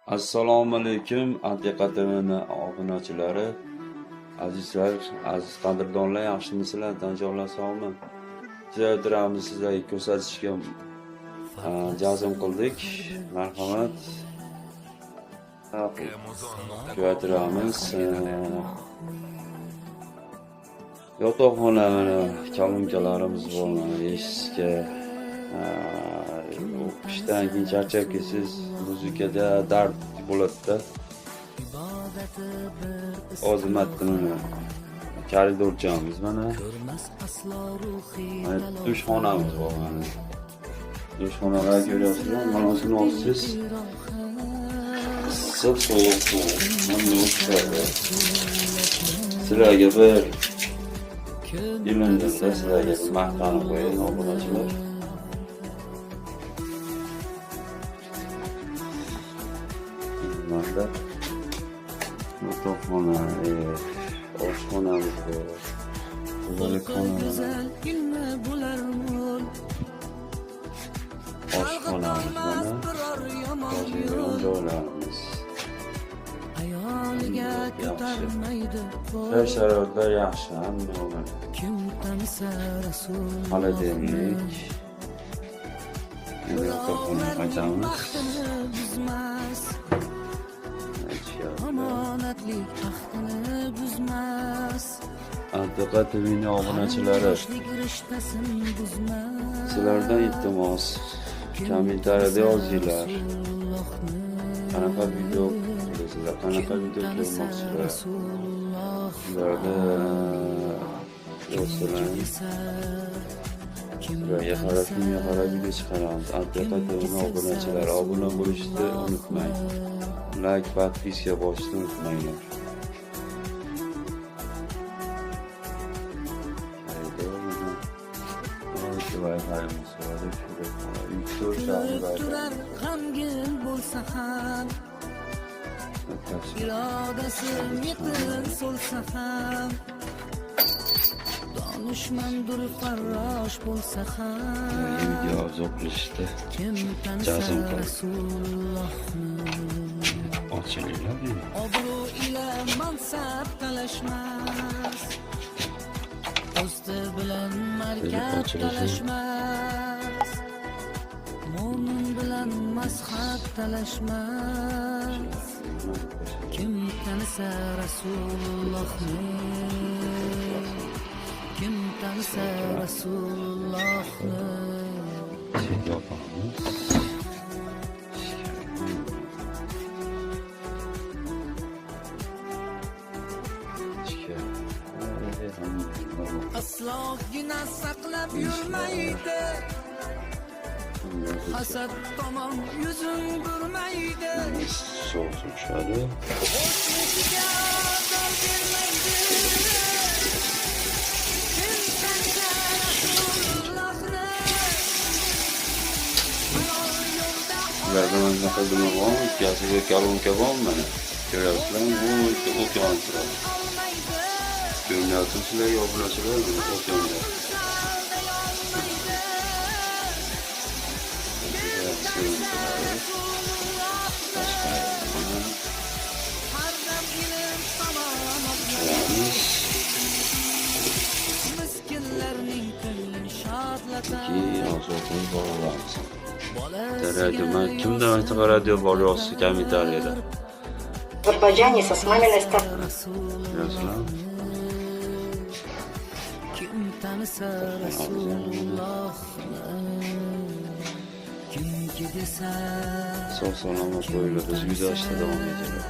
Assalomu alaykum, Antiqa TV'ning obunachilari, azizlar, aziz qadrdonlar, yaxshimisizlar? Tanjonlar sog'mi? Sizlarni sizlarga ko'rsatishga jazm qildik. Marhamat. Ko'rtiramiz. Yotoqxona mana kalonkalarimiz bor, eshikka o'qishdan keyin charchab kelsiz, muzikada dard bo'ladi-da. Ozimatni koridorchamiz mana. Dushxonamiz bor mana. Dushxonalar ko'ryapsizlar, mana shuni olsiz. Sovuq. Mana o'xshaydi. Sizlarga bir ilinda sizlarga maqtanib qo'ying, obunachilar. Manda yotoqxona, oshxonamiz bor. Oshxonamiz mana. Joylarimiz. Sharoitlar yaxshi, hamma bo'ladi. Xolodilnik. Yotoqxona qaytamiz. Antiqa TV'ning obunachilari, sizlardan iltimos, kommentariyada yozinglar. Qanaqa video qilasizlar, qanaqa video ko'rmoqchisizlar? Sizlarda yozsanglar, sizlarga qarab video chiqaramiz. Antiqa TV'ning obunachilari, obuna bo'lishni unutmang. Like, podpiska bosishni unutmanglar. G'amgin bo'lsa ham, irodasi yiqil so'lsa ham, donishmandur farrosh bo'lsa ham, video uzoqlashdi. Jazm Rasulullohni ochinglar. obro' ila mansab talashmas, do'sti bilan markab talashmas, mo'min bilan mazhab talashmas. Kim tanisa Rasulullohni, kim tanisa Rasulullohni. Aslo günah saqlab yurmaydi, hasad tomon yuzun burmaydi, so'zlashadi. o'tmishiga dor bermaydi. Kim tanisa Rasulullohni, halol yo'lda Sizlardan anaqa nima bor? Ikkasiga kalonka bor mana. Ko'ryapsizlarmi? Bu o'tyapsizlar. Ko'ryapsizlar, sizlarga obunachilar o'tyapsizlar. miskinlarning ko'nglini shodlatar. Kimda Antiqa radio bor yozsa kommentariyada. В Азербайджане со смаминой ставкой. Kim tanisa Rasulullohni, kimki desa Sog' salomat bo'linglar, biz yuzashda davom etamiz.